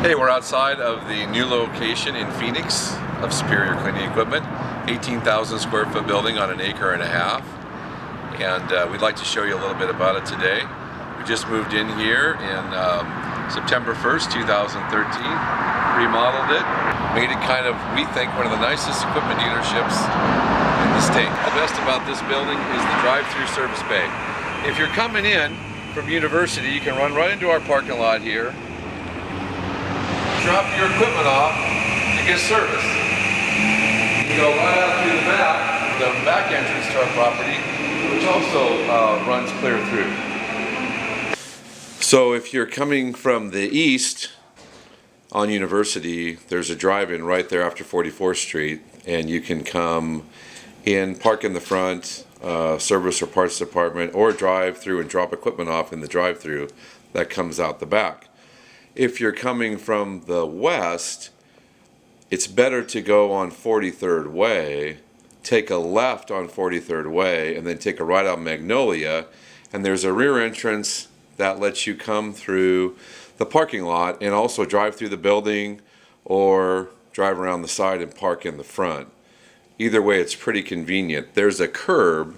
Hey, we're outside of the new location in Phoenix of Superior Cleaning Equipment, 18,000 square foot building on an acre and a half. And we'd like to show you a little bit about it today. We just moved in here in September 1st, 2013, remodeled it, made it kind of, we think, one of the nicest equipment dealerships in the state. The best about this building is the drive-through service bay. If you're coming in from University, you can run right into our parking lot here, drop your equipment off to get service. You go right out through the back entrance to our property, which also runs clear through. So if you're coming from the east on University, there's a drive-in right there after 44th Street, and you can come in, park in the front, service or parts department, or drive through and drop equipment off in the drive-through that comes out the back. If you're coming from the west, it's better to go on 43rd Way, take a left on 43rd Way, and then take a right on Magnolia, and there's a rear entrance that lets you come through the parking lot and also drive through the building or drive around the side and park in the front. Either way, it's pretty convenient. There's a curb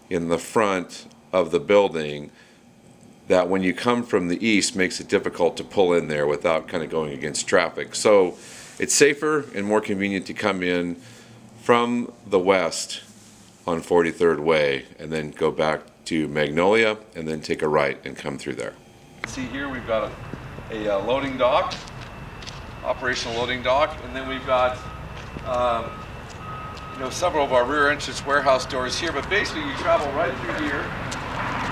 in the front of the building that when you come from the east makes it difficult to pull in there without kind of going against traffic. So it's safer and more convenient to come in from the west on 43rd Way and then go back to Magnolia and then take a right and come through there. See here we've got a loading dock, operational loading dock, and then we've got several of our rear entrance warehouse doors here, but basically you travel right through here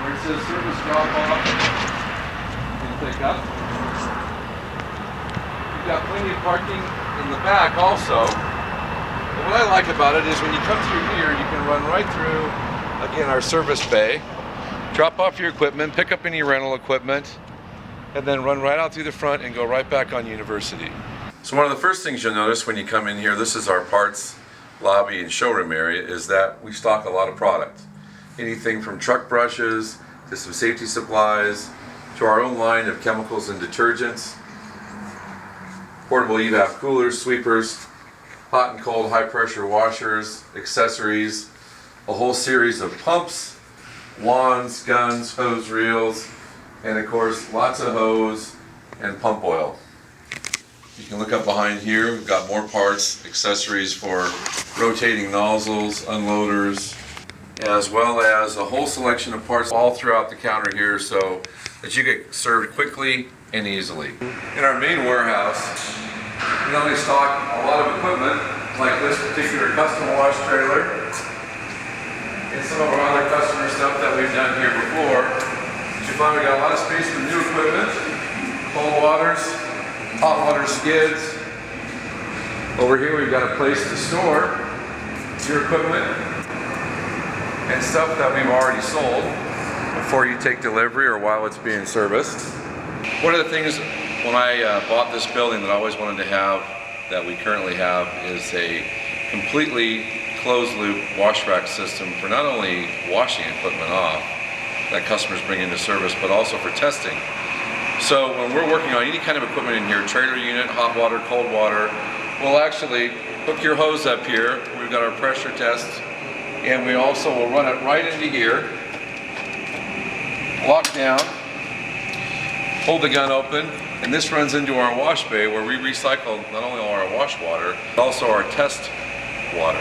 where it says service drop off and pick up. You've got plenty of parking in the back also. But what I like about it is when you come through here, you can run right through, again, our service bay, drop off your equipment, pick up any rental equipment, and then run right out through the front and go right back on University. So one of the first things you'll notice when you come in here, this is our parts lobby and showroom area, is that we stock a lot of product. Anything from truck brushes to some safety supplies to our own line of chemicals and detergents, portable evap coolers, sweepers, hot and cold high pressure washers, accessories, a whole series of pumps, wands, guns, hose reels, and of course lots of hose and pump oil. You can look up behind here, we've got more parts, accessories for rotating nozzles, unloaders, as well as a whole selection of parts all throughout the counter here so that you get served quickly and easily. In our main warehouse, we not only stock a lot of equipment like this particular custom wash trailer and some of our other customer stuff that we've done here before, but you find we got a lot of space for new equipment, cold waters, hot water skids. Over here we've got a place to store your equipment and stuff that we've already sold before you take delivery or while it's being serviced. One of the things when I bought this building that I always wanted to have, that we currently have, is a completely closed loop wash rack system for not only washing equipment off that customers bring into service, but also for testing. So when we're working on any kind of equipment in here, trailer unit, hot water, cold water, we'll actually hook your hose up here. We've got our pressure test, and we also will run it right into here, lock down, hold the gun open, and this runs into our wash bay where we recycle not only all our wash water, but also our test water.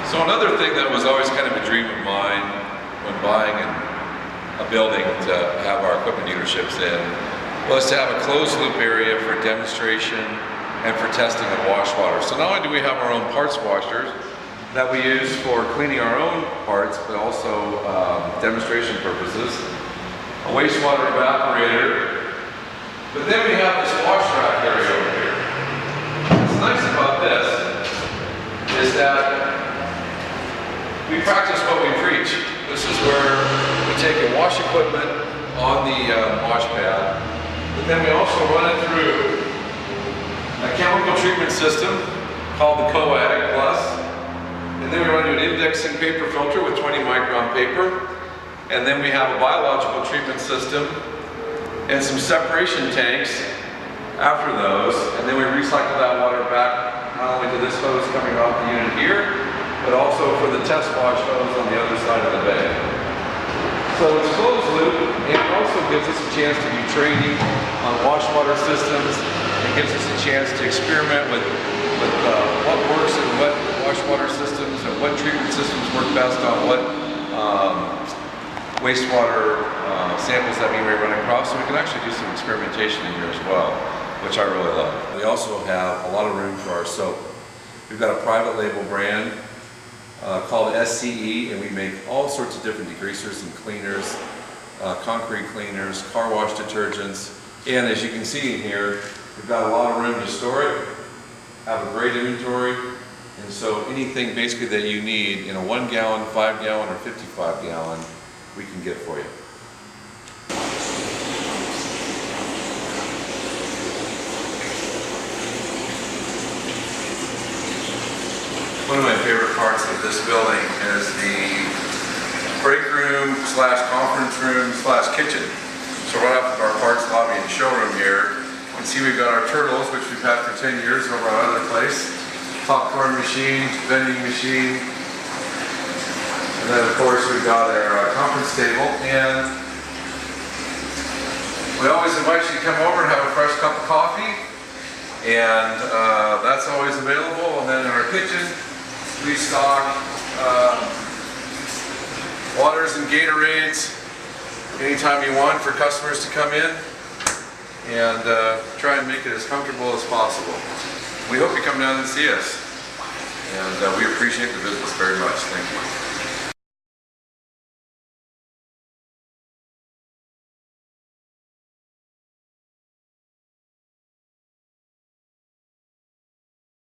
So another thing that was always kind of a dream of mine when buying a building to have our equipment dealerships in was to have a closed loop area for demonstration and for testing of wash water. So not only do we have our own parts washers that we use for cleaning our own parts, but also demonstration purposes, a wastewater evaporator, but then we have this wash rack area over here. What's nice about this is that we practice what we preach. This is where we take and wash equipment on the wash pad, but then we also run it through a chemical treatment system called the Coaddict Plus. And then we run to an indexing paper filter with 20 micron paper. And then we have a biological treatment system and some separation tanks after those, and then we recycle that water back not only to this hose coming off the unit here, but also for the test wash hose on the other side of the bay. So it's closed loop, and it also gives us a chance to do training on wash water systems. It gives us a chance to experiment with what works in what wash water systems and what treatment systems work best on what wastewater samples that we may run across. So we can actually do some experimentation in here as well, which I really love. We also have a lot of room for our soap. We've got a private label brand called SCE, and we make all sorts of different degreasers and cleaners, concrete cleaners, car wash detergents, and as you can see in here, we've got a lot of room to store it, have a great inventory, and so anything basically that you need in a 1 gallon, 5 gallon, or 55 gallon, we can get for you. One of my favorite parts of this building is the break room slash conference room slash kitchen. So right off of our parts lobby and showroom here, you can see we've got our turtles, which we've had for 10 years over our other place. Popcorn machine, vending machine. And then of course we've got our conference table, and we always invite you to come over and have a fresh cup of coffee, and that's always available. And then in our kitchen, we stock waters and Gatorades anytime you want for customers to come in, and try and make it as comfortable as possible. We hope you come down and see us, and we appreciate the business very much. Thank you.